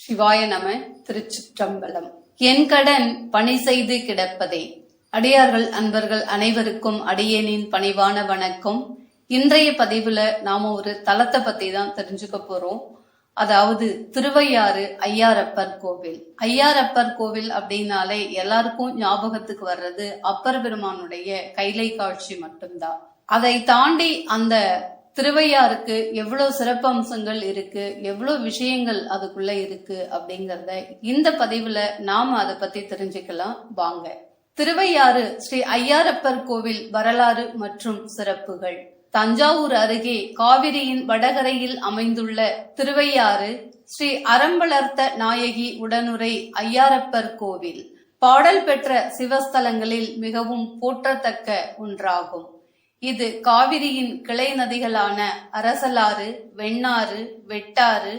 சிவாய நம. திருச்சிற்றம்பலம். என் கடன் பணி செய்து கிடப்பதே. அடியார்கள் அன்பர்கள் அனைவருக்கும் அடியேனின் பணிவான வணக்கம். இன்றைய பதிவுல நாம ஒரு தலத்தை பத்தி தான் தெரிஞ்சுக்க போறோம். அதாவது திருவையாறு ஐயாரப்பர் கோவில். ஐயாரப்பர் கோவில் அப்படின்னாலே எல்லாருக்கும் ஞாபகத்துக்கு வர்றது அப்பர் பெருமானுடைய கைலை காட்சி மட்டும்தான். அதை தாண்டி அந்த திருவையாருக்கு எவ்வளவு சிறப்பம்சங்கள் இருக்கு, எவ்வளவு விஷயங்கள் அதுக்குள்ள இருக்கு அப்படிங்கறத இந்த பதிவுல நாம அதை பத்தி தெரிஞ்சுக்கலாம் வாங்க. திருவையாறு ஸ்ரீ ஐயாரப்பர் கோவில் வரலாறு மற்றும் சிறப்புகள். தஞ்சாவூர் அருகே காவிரியின் வடகரையில் அமைந்துள்ள திருவையாறு ஸ்ரீ அறம்பளர்த்த நாயகி உடனுரை ஐயாரப்பர் கோவில் பாடல் பெற்ற சிவஸ்தலங்களில் மிகவும் போற்றத்தக்க ஒன்றாகும். இது காவிரியின் கிளை நதிகளான அரசலாறு, வெண்ணாறு, வெட்டாறு,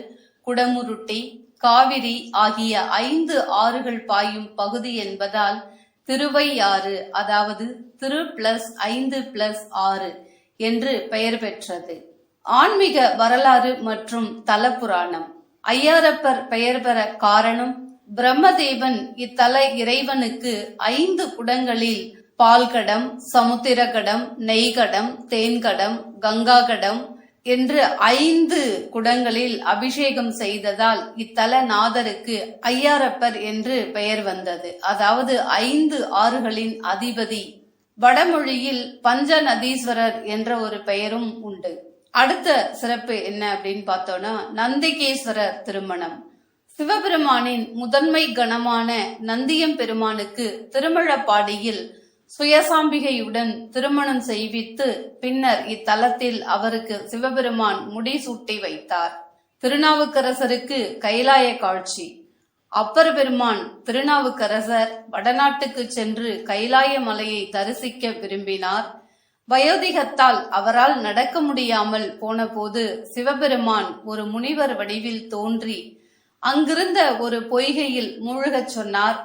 குடமுருட்டி, காவிரி ஆகிய 5 ஆறுகள் பாயும் பகுதி என்பதால் திருவையாறு, அதாவது திரு பிளஸ் 5 பிளஸ் 6 என்று பெயர் பெற்றது. ஆன்மீக வரலாறு மற்றும் தலப்புராணம். ஐயாரப்பர் பெயர் பெற காரணம், பிரம்மதேவன் இத்தல இறைவனுக்கு 5 குடங்களில் பால்கடம், சமுத்திரகடம், நெய்கடம், தேன்கடம், கங்காகடம் என்று 5 குடங்களில் அபிஷேகம் செய்ததால் இத்தல நாதருக்கு ஐயாரப்பர் என்று பெயர் வந்தது. அதாவது 5 ஆறுகளின் அதிபதி. வடமொழியில் பஞ்சநதீஸ்வரர் என்ற ஒரு பெயரும் உண்டு. அடுத்த சிறப்பு என்ன அப்படின்னு பார்த்தோம்னா, நந்திகேஸ்வரர் திருமணம். சிவபெருமானின் முதன்மை கணமான நந்தியம் பெருமானுக்கு திருமழப்பாடியில் சுயசாம்பிகையுடன் திருமணம் செய்வித்து பின்னர் இத்தலத்தில் அவருக்கு சிவபெருமான் முடிசூட்டி வைத்தார். திருநாவுக்கரசருக்கு கைலாய காட்சி. அப்பர் பெருமான் திருநாவுக்கரசர் வடநாட்டுக்கு சென்று கைலாய மலையை தரிசிக்க விரும்பினார். வயோதிகத்தால் அவரால் நடக்க முடியாமல் போன போது சிவபெருமான் ஒரு முனிவர் வடிவில் தோன்றி அங்கிருந்த ஒரு பொய்கையில் மூழ்கச் சொன்னார்.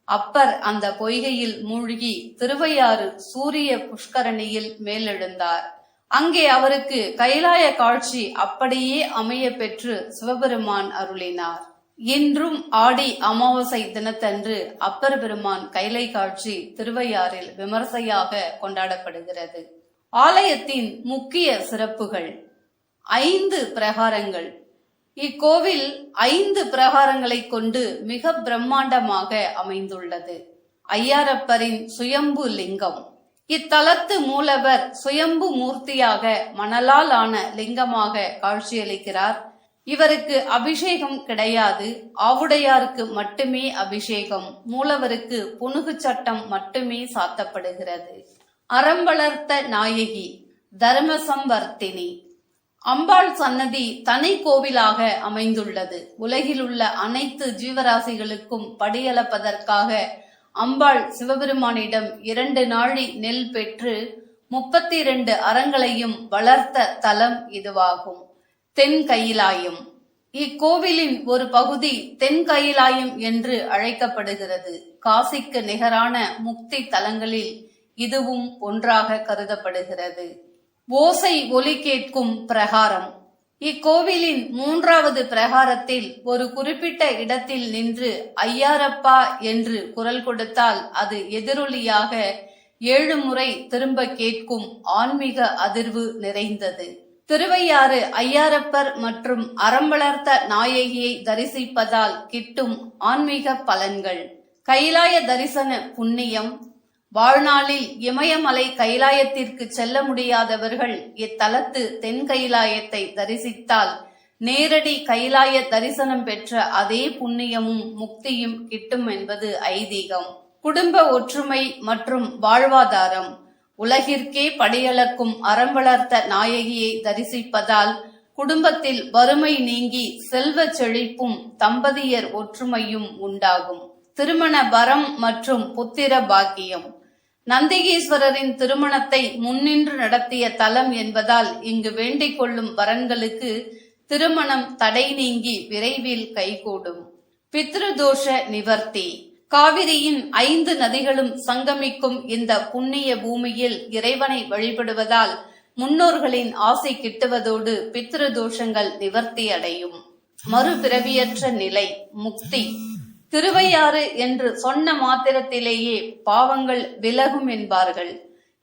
அப்பர் அந்த பொய்கையில் மூழ்கி திருவையாறு சூரிய புஷ்கரணியில் மேலெழுந்தார். அங்கே அவருக்கு கைலாய காட்சி அப்படியே அமைய பெற்று சிவபெருமான் அருளினார். இன்றும் ஆடி அமாவாசை தினத்தன்று அப்பர் பெருமான் கைலை காட்சி திருவையாறில் விமர்சையாக கொண்டாடப்படுகிறது. ஆலயத்தின் முக்கிய சிறப்புகள். 5 பிரகாரங்கள். இக்கோவில் 5 பிரகாரங்களை கொண்டு மிக பிரம்மாண்டமாக அமைந்துள்ளது. ஐயாரப்பரின் சுயம்பு லிங்கம். இத்தலத்து மூலவர் சுயம்பு மூர்த்தியாக மணலால் ஆன லிங்கமாக காட்சியளிக்கிறார். இவருக்கு அபிஷேகம் கிடையாது. ஆவுடையாருக்கு மட்டுமே அபிஷேகம். மூலவருக்கு புனுகு சட்டம் மட்டுமே சாத்தப்படுகிறது. அறம்பளர்த்த நாயகி தர்மசம்வர்த்தினி. அம்பாள் சன்னதி தனி கோவிலாக அமைந்துள்ளது. உலகில் உள்ள அனைத்து ஜீவராசிகளுக்கும் படியளப்பதற்காக அம்பாள் சிவபெருமானிடம் 2 நாழி நெல் பெற்று 32 அறங்களையும் வளர்த்த தலம் இதுவாகும். தென் கையிலாயம். இக்கோவிலின் ஒரு பகுதி தென் கையிலாயம் என்று அழைக்கப்படுகிறது. காசிக்கு நிகரான முக்தி தலங்களில் இதுவும் ஒன்றாக கருதப்படுகிறது. ஓசை ஒலி கேட்கும் பிரகாரம். இக்கோவிலின் 3வது பிரகாரத்தில் ஒரு குறிப்பிட்ட இடத்தில் நின்று ஐயாரப்பா என்று குரல் கொடுத்தால் அது எதிரொலியாக 7 முறை திரும்ப கேட்கும் ஆன்மீக அதிர்வு நிறைந்தது. திருவையாறு ஐயாரப்பர் மற்றும் அறம்பளர்த்த நாயகியை தரிசிப்பதால் கிட்டும் ஆன்மீக பலன்கள். கைலாய தரிசன புண்ணியம். வாழ்நாளில் இமயமலை கைலாயத்திற்கு செல்ல முடியாதவர்கள் இத்தலத்து தென் கைலாயத்தை தரிசித்தால் நேரடி கைலாய தரிசனம் பெற்ற அதே புண்ணியமும் முக்தியும் கிட்டும் என்பது ஐதீகம். குடும்ப ஒற்றுமை மற்றும் வாழ்வாதாரம். உலகிற்கே படியளக்கும் அறம்பளர்த்த நாயகியை தரிசிப்பதால் குடும்பத்தில் வறுமை நீங்கி செல்வ செழிப்பும் தம்பதியர் ஒற்றுமையும் உண்டாகும். திருமண வரம் மற்றும் புத்திர பாக்கியம். நந்திகேஸ்வரரின் திருமணத்தை முன்னின்று நடத்திய தலம் என்பதால் இங்கு வேண்டிக் கொள்ளும் வரன்களுக்கு திருமணம் தடை நீங்கி விரைவில் கைகூடும். பித்ருதோஷ நிவர்த்தி. காவிரியின் 5 நதிகளும் சங்கமிக்கும் இந்த புண்ணிய பூமியில் இறைவனை வழிபடுவதால் முன்னோர்களின் ஆசை கிட்டுவதோடு பித்ரு தோஷங்கள் நிவர்த்தி அடையும். மறுபிறவியற்ற நிலை, முக்தி. திருவையாறு என்று சொன்ன மாத்திரத்திலேயே பாவங்கள் விலகும் என்பார்கள்.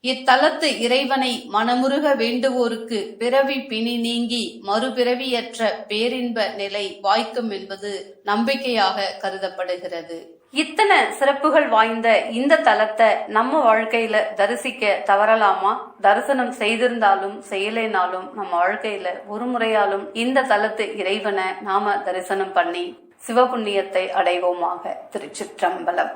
இத்தலத்து இறைவனை மனமுருக வேண்டுவோருக்கு பிறவி பிணி நீங்கி மறுபிறவியற்ற பேரின்ப நிலை வாய்க்கும் என்பது நம்பிக்கையாக கருதப்படுகிறது. இத்தனை சிறப்புகள் வாய்ந்த இந்த தலத்தை நம்ம வாழ்க்கையில தரிசிக்க தவறலாமா? தரிசனம் செய்திருந்தாலும் செய்யலைனாலும் நம்ம வாழ்க்கையில ஒரு முறையாலும் இந்த தலத்து இறைவனை நாம தரிசனம் பண்ணி சிவபுண்ணியத்தை அடைவோமாக. திருச்சிற்றம்பலம்.